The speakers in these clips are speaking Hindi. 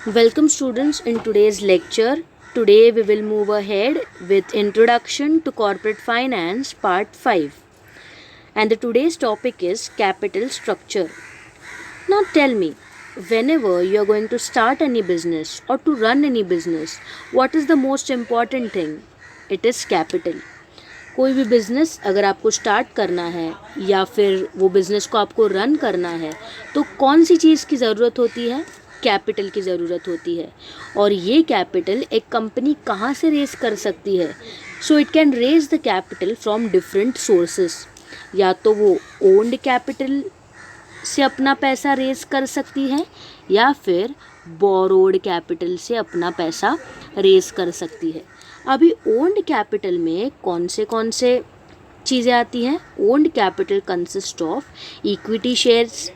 Welcome students in today's lecture. Today we will move ahead with Introduction to Corporate Finance Part 5. And today's topic is capital structure. Now tell me, whenever you are going to start any business or to run any business, what is the most important thing? It is capital. कोई भी बिज़नेस अगर आपको स्टार्ट करना है या फिर वो बिज़नेस को आपको रन करना है तो कौन सी चीज़ की ज़रूरत होती है? कैपिटल की ज़रूरत होती है। और ये कैपिटल एक कंपनी कहाँ से रेज़ कर सकती है? So it can raise the capital from different sources. या तो वो ओन्ड कैपिटल से अपना पैसा रेज़ कर सकती है या फिर बोरोड कैपिटल से अपना पैसा रेज़ कर सकती है। अभी ओन्ड कैपिटल में कौन से चीज़ें आती हैं? Owned capital consist of equity shares,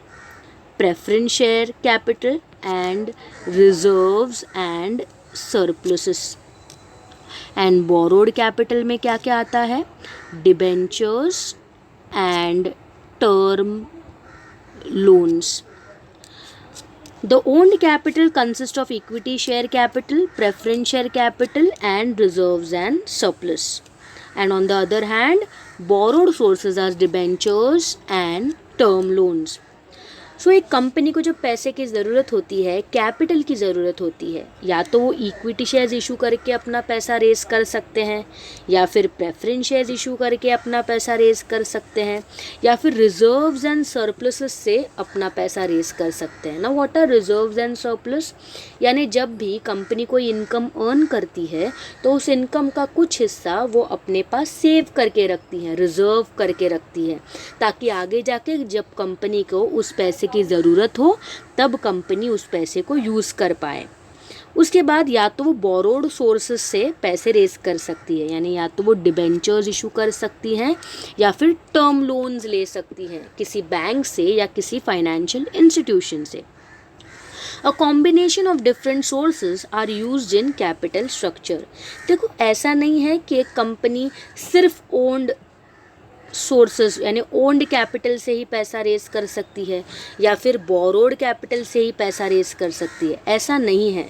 preference share capital and reserves and surpluses. And borrowed capital में क्या क्या आता है? Debentures and term loans. The owned capital consists of equity share capital, preference share capital and reserves and surplus. And on the other hand, borrowed sources are debentures and term loans. सो एक कंपनी को जो पैसे की ज़रूरत होती है, कैपिटल की ज़रूरत होती है, या तो वो इक्विटी शेयर्स इशू करके अपना पैसा रेज़ कर सकते हैं या फिर प्रेफरेंस शेयर्स इशू करके अपना पैसा रेज़ कर सकते हैं या फिर रिजर्व्स एंड सरप्लसेस से अपना पैसा रेज़ कर सकते हैं ना। What are reserves and surplus? यानी जब भी कंपनी कोई इनकम अर्न करती है तो उस इनकम का कुछ हिस्सा वो अपने पास सेव करके रखती हैं, रिजर्व करके रखती है, ताकि आगे जाके जब कंपनी को उस पैसे की ज़रूरत हो तब कंपनी उस पैसे को यूज़ कर पाए। उसके बाद या तो वो बोरोड सोर्सेस से पैसे रेज कर सकती है, यानी या तो वो डिबेंचर्स इशू कर सकती हैं या फिर टर्म लोन्स ले सकती हैं किसी बैंक से या किसी फाइनेंशियल इंस्टीट्यूशन से। A combination of different sources are used in capital structure. देखो ऐसा नहीं है कि एक कंपनी सिर्फ ओन्ड सोर्सेस यानी ओन्ड कैपिटल से ही पैसा रेज कर सकती है या फिर बोरोड कैपिटल से ही पैसा रेज कर सकती है, ऐसा नहीं है।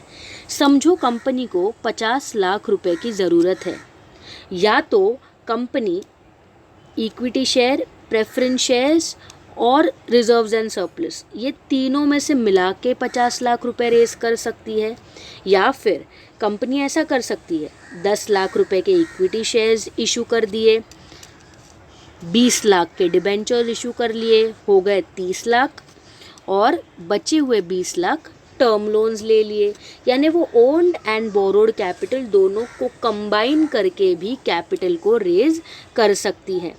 समझो कंपनी को 50 लाख रुपए की ज़रूरत है, या तो company equity share, preference shares और रिजर्व्स एंड सरप्लस ये तीनों में से मिला के 50 लाख रुपए रेज कर सकती है, या फिर कंपनी ऐसा कर सकती है 10 लाख रुपए के इक्विटी शेयर्स इशू कर दिए, 20 लाख के डिबेंचर्स इशू कर लिए, हो गए 30 लाख, और बचे हुए 20 लाख टर्म लोन्स ले लिए। यानी वो ओन्ड एंड बोरोड कैपिटल दोनों को कंबाइन करके भी कैपिटल को रेज कर सकती है।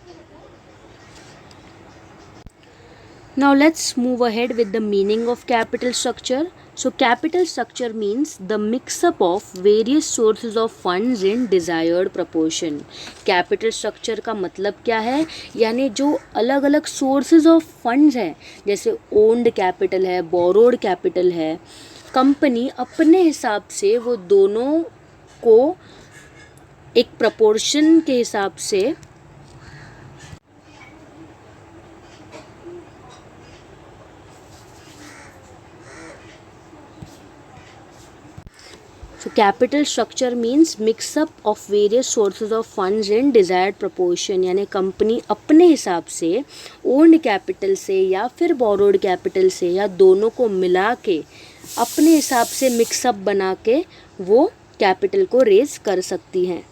Now let's move ahead with the meaning of capital structure. So capital structure means the mix-up of various sources of funds in desired proportion. Capital structure का मतलब क्या है? यानी जो अलग अलग sources of funds हैं, जैसे owned capital है, borrowed capital है, कंपनी अपने हिसाब से वो दोनों को एक proportion के हिसाब से So capital structure means mix up of various sources of funds in desired proportion. यानी कंपनी अपने हिसाब से ओन्ड कैपिटल से या फिर बोरोड कैपिटल से या दोनों को मिला के अपने हिसाब से मिक्सअप बना के वो कैपिटल को रेज कर सकती हैं।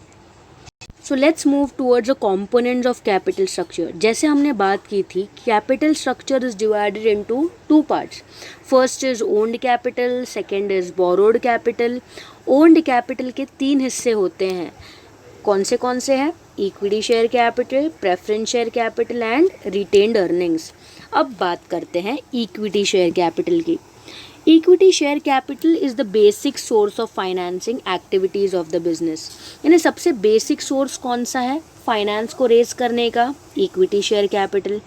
So let's move towards the components of capital structure. जैसे हमने बात की थी, capital structure is divided into 2 parts. First is owned capital, second is borrowed capital. Owned capital के 3 हिस्से होते हैं। कौन से हैं? Equity share capital, preference share capital and retained earnings. अब बात करते हैं इक्विटी शेयर कैपिटल की। Equity share capital is the basic source of financing activities of the business. यानी सबसे बेसिक सोर्स कौन सा है फाइनेंस को रेज करने का? Equity share capital.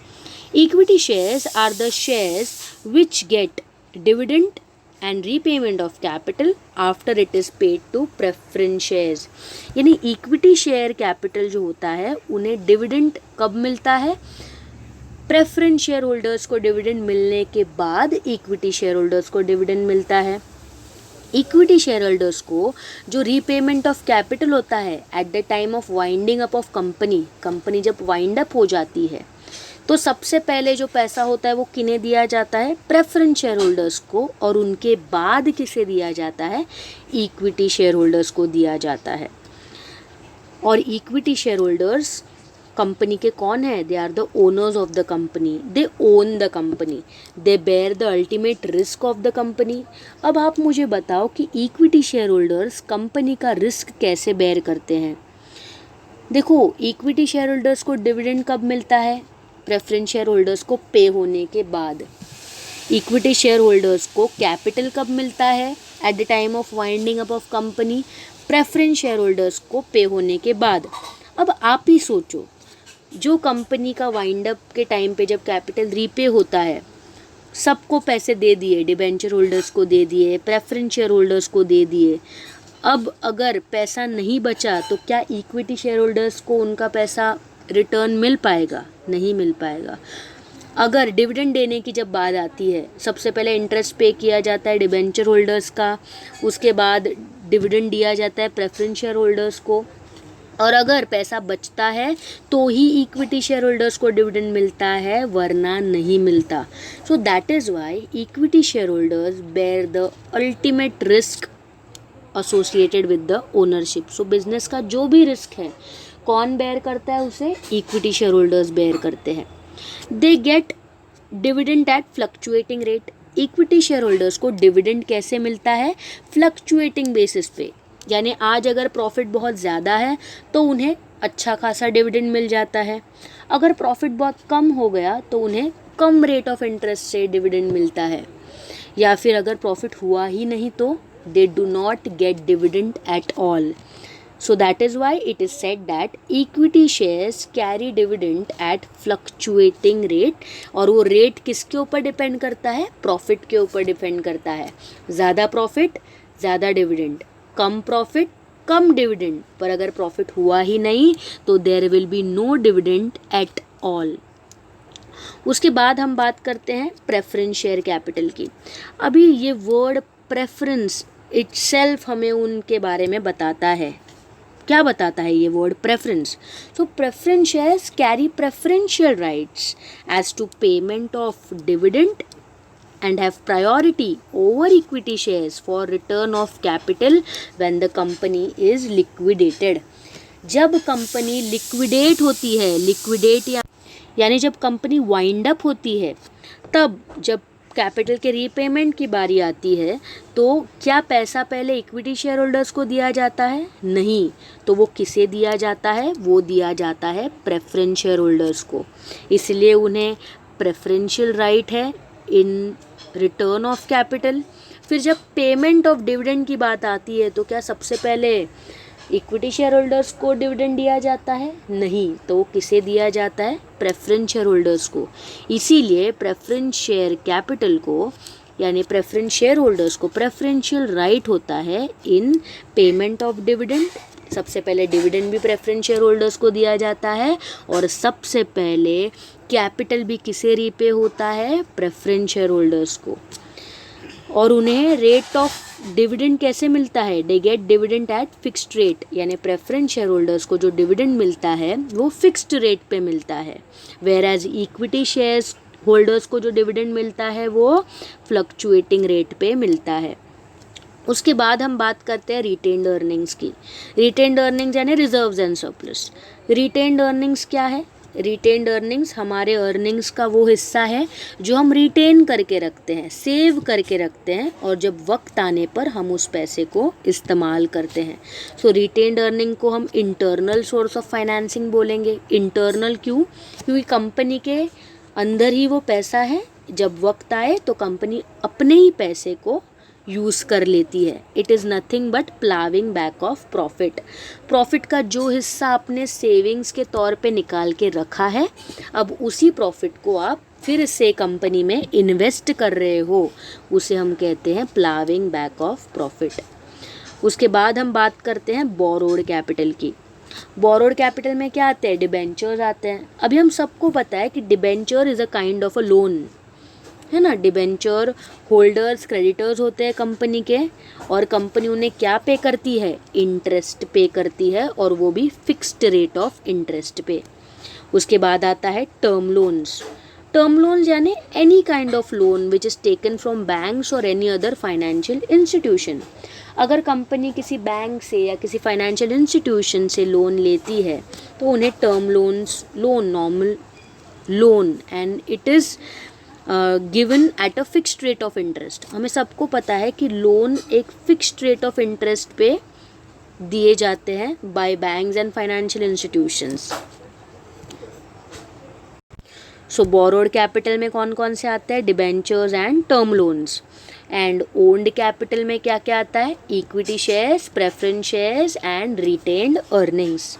Equity shares are the shares which get dividend and repayment of capital after it is paid to preference shares. यानी इक्विटी शेयर कैपिटल जो होता है उन्हें डिविडेंड कब मिलता है? प्रेफरेंस शेयर होल्डर्स को डिविडेंड मिलने के बाद इक्विटी शेयर होल्डर्स को डिविडेंड मिलता है। इक्विटी शेयर होल्डर्स को जो रीपेमेंट ऑफ कैपिटल होता है eight the time of winding up of company जब वाइंड अप हो जाती है तो सबसे पहले जो पैसा होता है वो किन्हें दिया जाता है, प्रेफरेंस शेयर होल्डर्स को, और उनके बाद किसे दिया जाता है, इक्विटी शेयर होल्डर्स को दिया जाता है। और इक्विटी शेयर होल्डर्स कंपनी के कौन है, they are the owners of the company, they own the company, they bear the ultimate risk of the company. अब आप मुझे बताओ कि इक्विटी शेयर होल्डर्स कंपनी का रिस्क कैसे बेयर करते हैं। देखो, इक्विटी शेयर होल्डर्स को डिविडेंड कब मिलता है, प्रेफरेंस शेयर होल्डर्स को पे होने के बाद। इक्विटी शेयर होल्डर्स को कैपिटल कब मिलता है, eight the time of winding up of company, preference share holders को पे होने के बाद। अब आप ही सोचो, जो कंपनी का वाइंड अप के टाइम पे जब कैपिटल रीपे होता है, सबको पैसे दे दिए, डिबेंचर होल्डर्स को दे दिए, प्रेफरेंस शेयर होल्डर्स को दे दिए। अब अगर पैसा नहीं बचा तो क्या इक्विटी शेयर होल्डर्स को उनका पैसा रिटर्न मिल पाएगा, नहीं मिल पाएगा। अगर डिविडेंड देने की जब बात आती है, सबसे पहले इंटरेस्ट पे किया जाता है डिबेंचर होल्डर्स का, उसके बाद डिविडेंड दिया जाता है प्रेफरेंस शेयर होल्डर्स को, और अगर पैसा बचता है तो ही इक्विटी शेयर होल्डर्स को डिविडेंड मिलता है, वरना नहीं मिलता। So that is why equity share holders bear the ultimate risk associated with the ownership. So business का जो भी रिस्क है कौन बेयर करता है, उसे इक्विटी शेयर होल्डर्स बेयर करते हैं। They get dividend at fluctuating rate. Equity share holders को डिविडेंड कैसे मिलता है, फ्लक्चुएटिंग बेसिस पे, यानी आज अगर प्रॉफिट बहुत ज़्यादा है तो उन्हें अच्छा खासा डिविडेंड मिल जाता है, अगर प्रॉफिट बहुत कम हो गया तो उन्हें कम रेट ऑफ इंटरेस्ट से डिविडेंड मिलता है, या फिर अगर प्रॉफिट हुआ ही नहीं तो they do not gate dividend at all. So that is why it is said that equity shares carry dividend at fluctuating rate। और वो रेट किसके ऊपर डिपेंड करता है, प्रॉफिट के ऊपर डिपेंड करता है। ज़्यादा प्रॉफिट ज़्यादा डिविडेंड, कम प्रॉफिट कम डिविडेंड, पर अगर प्रॉफिट हुआ ही नहीं तो there will be no dividend at all. उसके बाद हम बात करते हैं प्रेफरेंस शेयर कैपिटल की। अभी ये वर्ड प्रेफरेंस इटसेल्फ हमें उनके बारे में बताता है। क्या बताता है ये word preference? So preference shares carry preferential rights as to payment of dividend and have priority over equity shares for return of capital when the company is liquidated। जब कंपनी लिक्विडेट होती है, लिक्विडेट यानी जब कंपनी वाइंड अप होती है, तब जब कैपिटल के रीपेमेंट की बारी आती है तो क्या पैसा पहले इक्विटी शेयर होल्डर्स को दिया जाता है? नहीं। तो वो किसे दिया जाता है? वो दिया जाता है प्रेफरेंस शेयर होल्डर्स को, इसलिए उन्हें प्रेफरेंशियल राइट है इन रिटर्न ऑफ कैपिटल। फिर जब पेमेंट ऑफ डिविडेंड की बात आती है तो क्या सबसे पहले इक्विटी शेयर होल्डर्स को डिविडेंड दिया जाता है? नहीं। तो वो किसे दिया जाता है? प्रेफरेंस शेयर होल्डर्स को। इसीलिए प्रेफरेंस शेयर कैपिटल को यानी प्रेफरेंस शेयर होल्डर्स को प्रेफरेंशियल राइट होता है इन पेमेंट ऑफ डिविडेंड। सबसे पहले डिविडेंड भी प्रेफरेंस शेयर होल्डर्स को दिया जाता है, और सबसे पहले कैपिटल भी किसे रीपे होता है? प्रेफरेंस शेयर होल्डर्स को। और उन्हें रेट ऑफ डिविडेंड कैसे मिलता है? They get dividend at fixed rate, यानी प्रेफरेंस शेयर होल्डर्स को जो डिविडेंड मिलता है वो फिक्स्ड रेट पे मिलता है, whereas equity shares holders को जो डिविडेंड मिलता है वो फ्लक्चुएटिंग रेट पे मिलता है। उसके बाद हम बात करते हैं रिटेन्ड अर्निंग्स की। रिटेन्ड अर्निंग्स यानी reserves and surplus. Retained earnings क्या है? रिटेन्ड अर्निंग्स हमारे अर्निंग्स का वो हिस्सा है जो हम रिटेन करके रखते हैं, सेव करके रखते हैं, और जब वक्त आने पर हम उस पैसे को इस्तेमाल करते हैं। सो रिटेन्ड अर्निंग को हम इंटरनल सोर्स ऑफ फाइनेंसिंग बोलेंगे। इंटरनल क्यों? क्योंकि कंपनी के अंदर ही वो पैसा है, जब वक्त आए तो कंपनी अपने ही पैसे को यूज़ कर लेती है। It is nothing but ploughing back of profit. Profit का जो हिस्सा आपने सेविंग्स के तौर पे निकाल के रखा है, अब उसी प्रॉफिट को आप फिर से कंपनी में इन्वेस्ट कर रहे हो, उसे हम कहते हैं प्लाविंग बैक ऑफ प्रॉफिट। उसके बाद हम बात करते हैं बोरोड कैपिटल की। बोरोड कैपिटल में क्या आते हैं? डिबेंचर्स आते हैं। अभी हम सबको पता है कि debenture is a kind of a loan. है ना। डिबेंचर होल्डर्स क्रेडिटर्स होते हैं कंपनी के, और कंपनी उन्हें क्या पे करती है, इंटरेस्ट पे करती है, और वो भी फिक्स्ड रेट ऑफ इंटरेस्ट पे। उसके बाद आता है टर्म लोन्स। टर्म लोन्स यानी any kind of loan which is taken from banks और एनी अदर फाइनेंशियल इंस्टीट्यूशन। अगर कंपनी किसी बैंक से या किसी फाइनेंशियल इंस्टीट्यूशन से लोन लेती है तो उन्हें term loans, loan normal loan, and it is given at a fixed rate of interest. हमें सबको पता है कि लोन एक फिक्स्ड रेट ऑफ इंटरेस्ट पे दिए जाते हैं by banks and financial institutions. So borrowed capital में कौन कौन से आते हैं, debentures and term loans. And owned capital में क्या क्या आता है, equity shares, preference shares and retained earnings.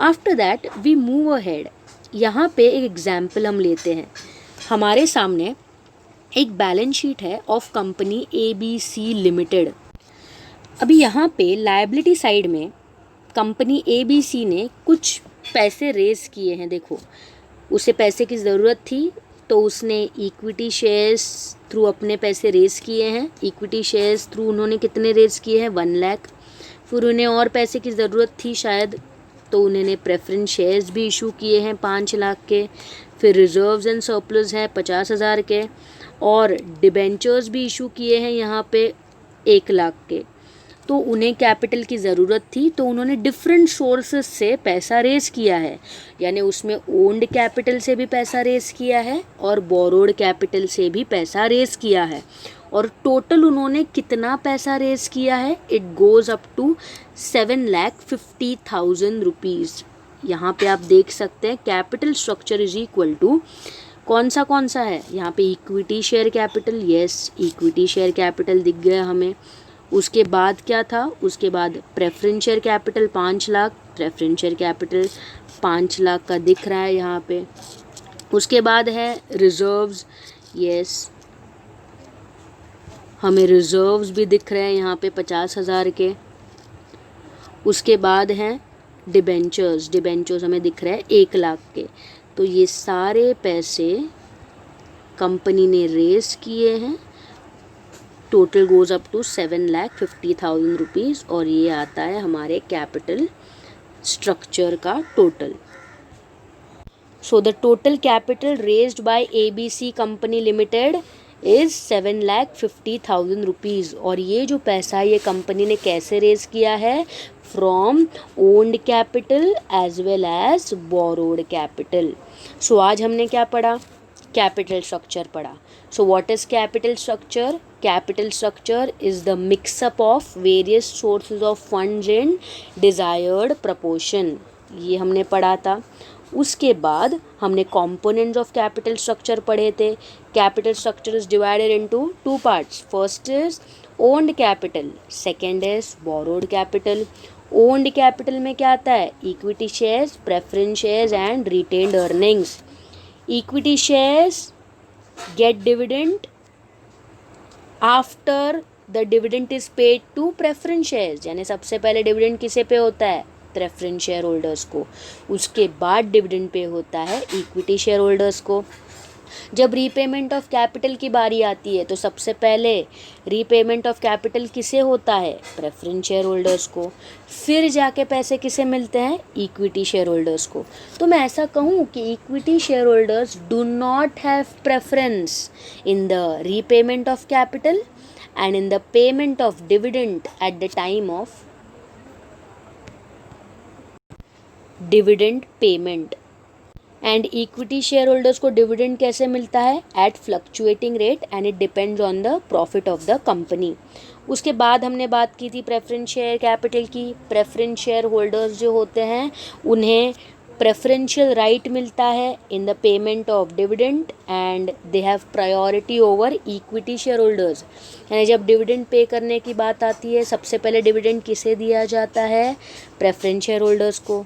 After that we move ahead. यहाँ पे एक एग्जाम्पल हम लेते हैं। हमारे सामने एक बैलेंस शीट है ऑफ कंपनी ABC लिमिटेड। अभी यहाँ पे लायबिलिटी साइड में कंपनी ABC ने कुछ पैसे रेज किए हैं। देखो, उसे पैसे की ज़रूरत थी तो उसने इक्विटी शेयर्स थ्रू अपने पैसे रेज किए हैं। इक्विटी शेयर्स थ्रू उन्होंने कितने रेज किए हैं, 1 लाख। फिर उन्हें और पैसे की ज़रूरत थी शायद, तो उन्होंने प्रेफरेंस शेयर्स भी इशू किए हैं 5 लाख के। फिर रिजर्व्स एंड सरप्लस हैं 50,000 के, और डिबेंचर्स भी इशू किए हैं यहाँ पे 1 लाख के। तो उन्हें कैपिटल की ज़रूरत थी तो उन्होंने डिफरेंट सोर्सेस से पैसा रेज किया है। यानी उसमें ओन्ड कैपिटल से भी पैसा रेज किया है और बोरोड कैपिटल से भी पैसा रेज किया है। और टोटल उन्होंने कितना पैसा रेज किया है, it goes up to 7,50,000 rupees. यहाँ पे आप देख सकते हैं capital structure is equal to कौन सा है यहाँ पे, equity share capital. Yes, equity share capital दिख गया हमें। उसके बाद क्या था, उसके बाद preference share capital 5 lakh, preference share capital 5 lakh का दिख रहा है यहाँ पे। उसके बाद है रिजर्व्स। यस, हमें रिजर्व्स भी दिख रहे हैं यहाँ पे 50,000 के। उसके बाद हैं डिबेंचर्स। डिबेंचर्स हमें दिख रहे हैं 1 लाख के। तो ये सारे पैसे कंपनी ने रेज किए हैं। Total goes up to 7,50,000 rupees, और ये आता है हमारे कैपिटल स्ट्रक्चर का total. So the total capital raised by ABC company limited is 7,50,000 rupees. और ये जो पैसा ये कंपनी ने कैसे रेज किया है, from owned capital as well as borrowed capital. So आज हमने क्या पढ़ा, कैपिटल स्ट्रक्चर पढ़ा। So what is capital structure? Capital structure is the mix-up of various sources of funds in desired proportion. ये हमने पढ़ा था। उसके बाद हमने components of capital structure पढ़े थे। Capital structure is divided into 2 parts. First is owned capital, second is borrowed capital. Owned capital में क्या आता है, equity shares, preference shares and retained earnings. Equity shares get dividend after the dividend is paid to preference shares. यानी सबसे पहले डिविडेंड किसे पे होता है, प्रेफरेंस शेयर होल्डर्स को। उसके बाद डिविडेंड पे होता है इक्विटी शेयर होल्डर्स को। जब रीपेमेंट ऑफ कैपिटल की बारी आती है तो सबसे पहले रीपेमेंट ऑफ कैपिटल किसे होता है, प्रेफरेंस शेयर होल्डर्स को। फिर जाके पैसे किसे मिलते हैं, इक्विटी शेयर होल्डर्स को। तो मैं ऐसा कहूँ कि equity share holders do not have preference in the repayment of capital and in the payment of dividend at the time of dividend payment. And equity share holders को डिविडेंड कैसे मिलता है, at fluctuating rate and it depends on the profit of the company. उसके बाद हमने बात की थी प्रेफरेंस शेयर कैपिटल की। प्रेफरेंस शेयर होल्डर्स जो होते हैं उन्हें प्रेफरेंशियल राइट मिलता है इन the payment of dividend and they have priority over equity share holders. यानी जब डिविडेंड पे करने की बात आती है सबसे पहले डिविडेंड किसे दिया जाता है, प्रेफरेंस शेयर होल्डर्स को।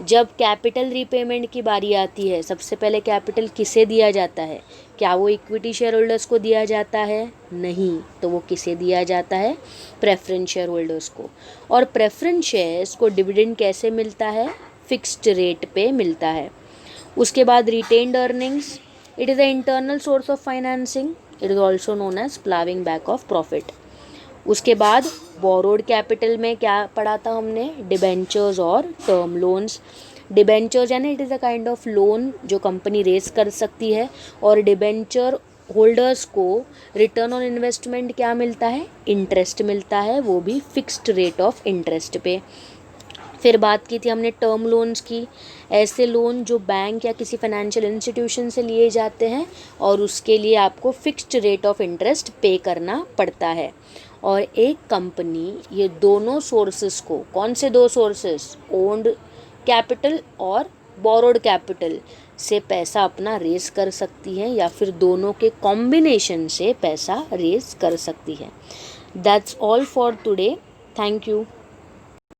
जब कैपिटल रीपेमेंट की बारी आती है सबसे पहले कैपिटल किसे दिया जाता है, क्या वो इक्विटी शेयर होल्डर्स को दिया जाता है, नहीं, तो वो किसे दिया जाता है, प्रेफरेंस शेयर होल्डर्स को। और प्रेफरेंस शेयर्स को डिविडेंड कैसे मिलता है, फिक्स्ड रेट पे मिलता है। उसके बाद retained earnings, it is a internal source of financing, it is also known as ploughing back of profit. उसके बाद बोरोड कैपिटल में क्या पढ़ा था हमने, डिबेंचर्स और टर्म लोन्स। डिबेंचर्स यानी it is a kind of loan जो कंपनी रेज कर सकती है, और डिबेंचर होल्डर्स को रिटर्न ऑन इन्वेस्टमेंट क्या मिलता है, इंटरेस्ट मिलता है, वो भी फिक्स्ड रेट ऑफ इंटरेस्ट पे। फिर बात की थी हमने टर्म लोन्स की, ऐसे लोन जो बैंक या किसी फाइनेंशियल इंस्टीट्यूशन से लिए जाते हैं और उसके लिए आपको फिक्स्ड रेट ऑफ इंटरेस्ट पे करना पड़ता है। और एक कंपनी ये दोनों सोर्सेस को, कौन से दो सोर्सेस, ओन्ड कैपिटल और बोरोड कैपिटल से पैसा अपना रेज कर सकती है, या फिर दोनों के कॉम्बिनेशन से पैसा रेज कर सकती है। That's all for today, thank you.